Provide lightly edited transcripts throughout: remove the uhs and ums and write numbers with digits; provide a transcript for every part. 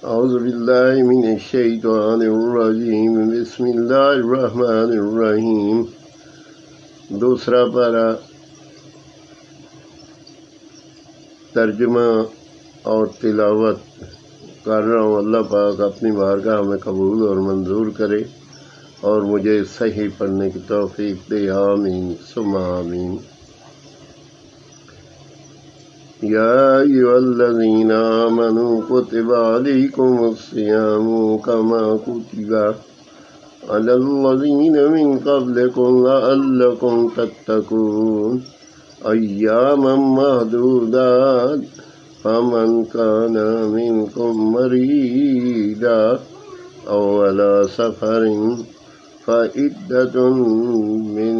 اعوذ باللہ من الشیطان الرجیم بسم اللہ الرحمن الرحیم۔ دوسرا پارہ، ترجمہ اور تلاوت کر رہا ہوں۔ اللہ پاک اپنی بارگاہ میں قبول اور منظور کرے اور مجھے صحیح پڑھنے کی توفیق دے، آمین ثم آمین۔ یا ایھا الذین آمنوا کتب علیکم الصیام کما کتب علی الذین من قبلکم لعلکم تتقون ایاما معدودات فمن کان منکم مریضا او علی سفر فعدۃ من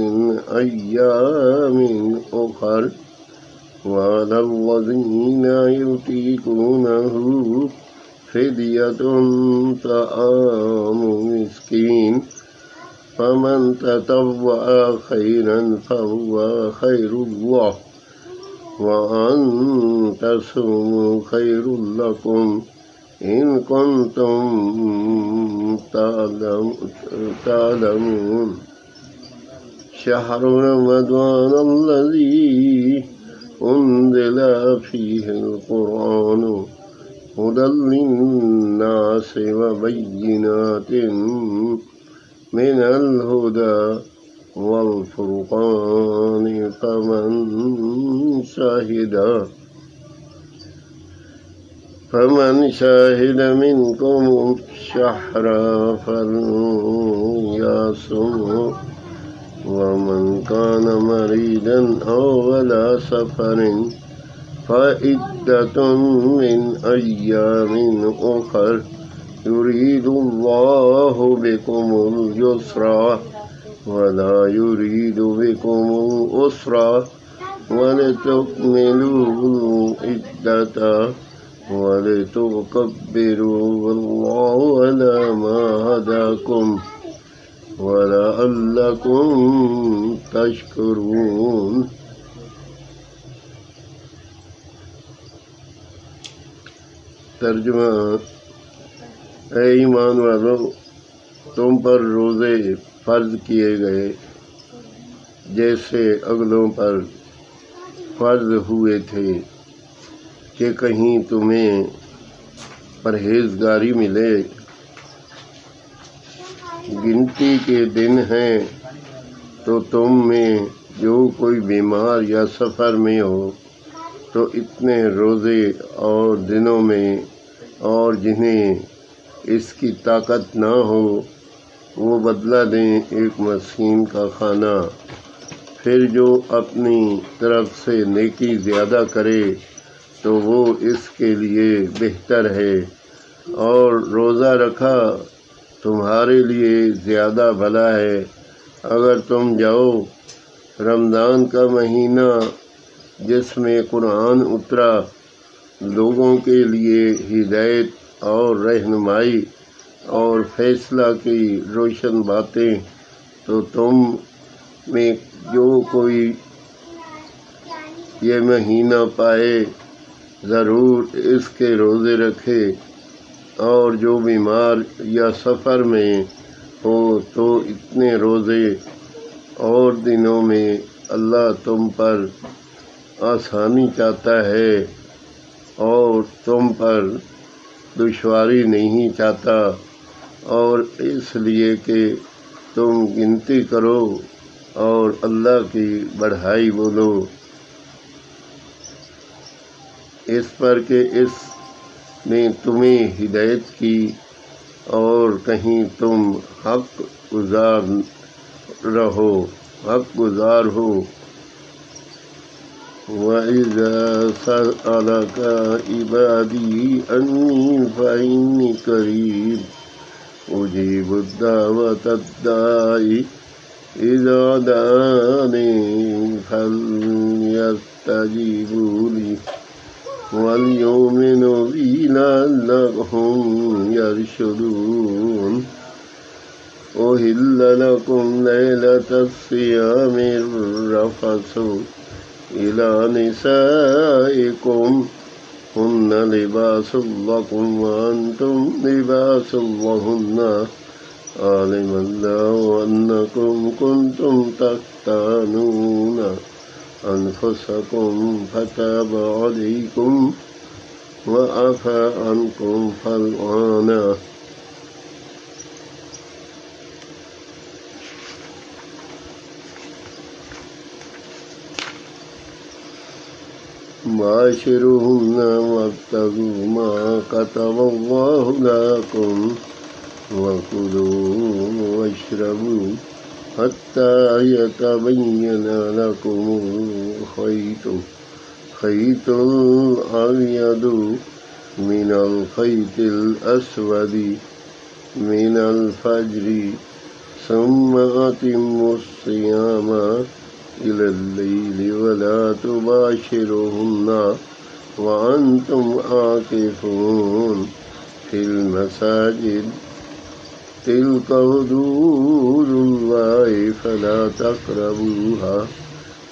ایام اخر وعلى الذين يطيقونه فدية طعام مسكين فمن تطوع خيرا فهو خير له وأن تصوموا خير لكم إن كنتم تعلمون شهر رمضان الذي أنزل فيه القرآن هدى للناس وبينات من الهدى والفرقان فمن شهد منكم الشهر فليصمه ومن كان مريضا أو على سفر فعدة من أيام أخر يريد الله بكم اليسر ولا يريد بكم العسر ولتكملوا العدة ولتكبروا الله على ما هداكم وَلَعَلَّكُمْ تَشْكُرُونَ۔ ترجمہ: اے ایمان والو، تم پر روزے فرض کیے گئے جیسے اگلوں پر فرض ہوئے تھے کہ کہیں تمہیں پرہیزگاری ملے۔ گنتی کے دن ہیں تو تم میں جو کوئی بیمار یا سفر میں ہو تو اتنے روزے اور دنوں میں، اور جنہیں اس کی طاقت نہ ہو وہ بدلہ دیں ایک مسکین کا کھانا۔ پھر جو اپنی طرف سے نیکی زیادہ کرے تو وہ اس کے لیے بہتر ہے، اور روزہ رکھا تمہارے لیے زیادہ بھلا ہے۔ اگر تم جاؤ، رمضان کا مہینہ جس میں قرآن اترا، لوگوں کے لیے ہدایت اور رہنمائی اور فیصلہ کی روشن باتیں، تو تم میں جو کوئی یہ مہینہ پائے ضرور اس کے روزے رکھے، اور جو بیمار یا سفر میں ہو تو اتنے روزے اور دنوں میں۔ اللہ تم پر آسانی چاہتا ہے اور تم پر دشواری نہیں چاہتا، اور اس لیے کہ تم گنتی کرو اور اللہ کی بڑائی بولو، اس پر کہ اس نے تمہیں ہدایت کی اور کہیں تم حق گزار ہو۔ وَإِذَا سَأَلَكَ عِبَادِي عَنِّي فَإِنِّي قَرِيبٌ أُجِيبُ دَعْوَةَ الدَّاعِ إِذَا دَعَانِ فَلْيَسْتَجِيبُوا لِي وَلْيُؤْمِنُوا بِي لَعَلَّهُمْ يَرْشُدُونَ۔ أُحِلَّ لَكُمْ لَيْلَةَ الصِّيَامِ الرَّفَثُ إِلَىٰ نِسَائِكُمْ هن لباس لكم وأنتم لباس لهن علم الله أنكم كنتم تختانون أنفسكم فتاب عليكم وعفى عنكم فالآن باشروهن وابتغوا ما كتب الله لكم وكلوا واشربوا حتى يتبين لكم الخيط الأبيض من الخيط الأسود من الفجر ثم أتموا الصيام إلى الليل ولا تباشروهن وأنتم عاكفون في المساجد تلك حدود الله فلا تقربوها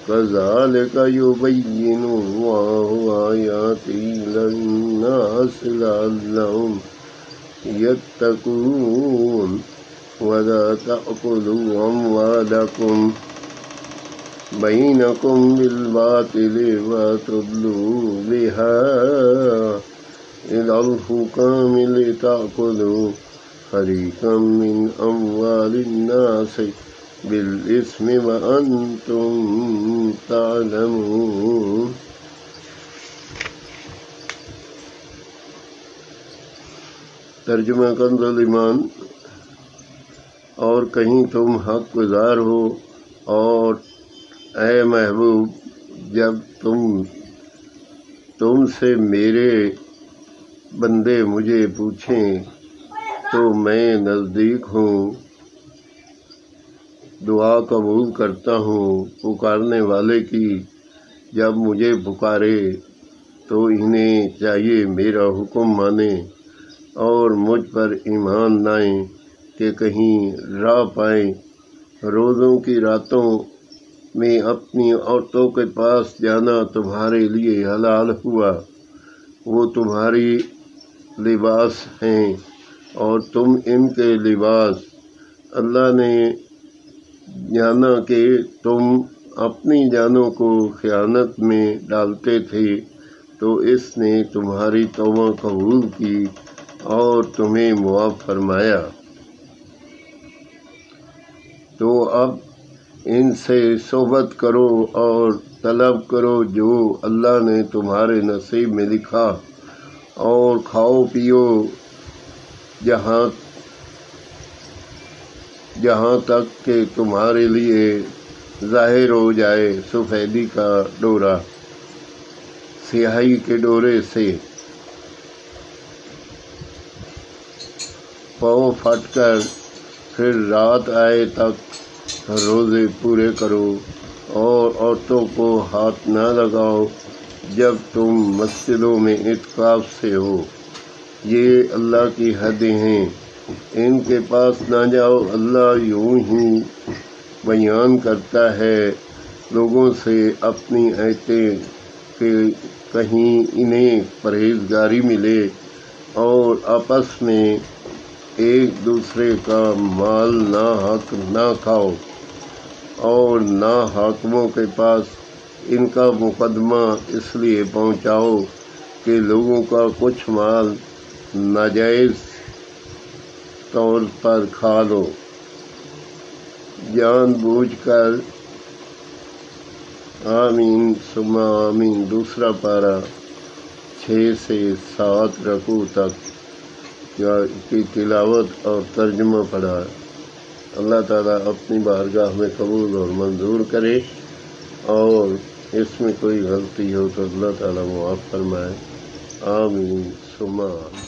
كذلك يبين الله آياته للناس لعلهم يتقون ولا تأكلوا أموالكم بينكم بالباطل وتدلوا بها إلى الحكام لتأكلوا فريقا من أموال الناس بالإثم وأنتم تعلمون. ترجمہ کنز الایمان. اور کہیں تم حق گزار ہو اور اے محبوب جب تم سے میرے بندے مجھے پوچھیں تو میں نزدیک ہوں، دعا قبول کرتا ہوں پکارنے والے کی. جب مجھے پکارے تو انہیں چاہیے میرا حکم مانیں اور مجھ پر ایمان لائیں کہ کہیں راہ پائیں. روزوں کی راتوں میں اپنی عورتوں کے پاس جانا تمہارے لیے حلال ہوا. وہ تمہاری لباس ہیں اور تم ان کے لباس. اللہ نے جانا کہ تم اپنی جانوں کو خیانت میں ڈالتے تھے تو اس نے تمہاری توبہ قبول کی اور تمہیں معاف فرمایا. تو اب ان سے صحبت کرو اور طلب کرو جو اللہ نے تمہارے نصیب میں لکھا، اور کھاؤ پیو جہاں تک کہ تمہارے لیے ظاہر ہو جائے سفیدی کا ڈورا سیاہی کے ڈورے سے. پاؤں پھٹ کر پھر رات آئے تک روزے پورے کرو اور عورتوں کو ہاتھ نہ لگاؤ جب تم مسجدوں میں اعتکاف سے ہو. یہ اللہ کی حدیں ہیں، ان کے پاس نہ جاؤ. اللہ یوں ہی بیان کرتا ہے لوگوں سے اپنی آیتیں کہ کہیں انہیں پرہیزگاری ملے اور آپس میں ایک دوسرے کا مال ناحق نہ کھاؤ اور نہ حاکموں کے پاس ان کا مقدمہ اس لیے پہنچاؤ کہ لوگوں کا کچھ مال ناجائز طور پر کھا لو جان بوجھ کر. آمین ثم آمین. دوسرا پارہ 6 سے 7 رکوع تک کی تلاوت اور ترجمہ پڑھا. اللہ تعالیٰ اپنی بارگاہ میں قبول اور منظور کرے، اور اس میں کوئی غلطی ہو تو اللہ تعالیٰ معاف فرمائے. آمین ثم آمین.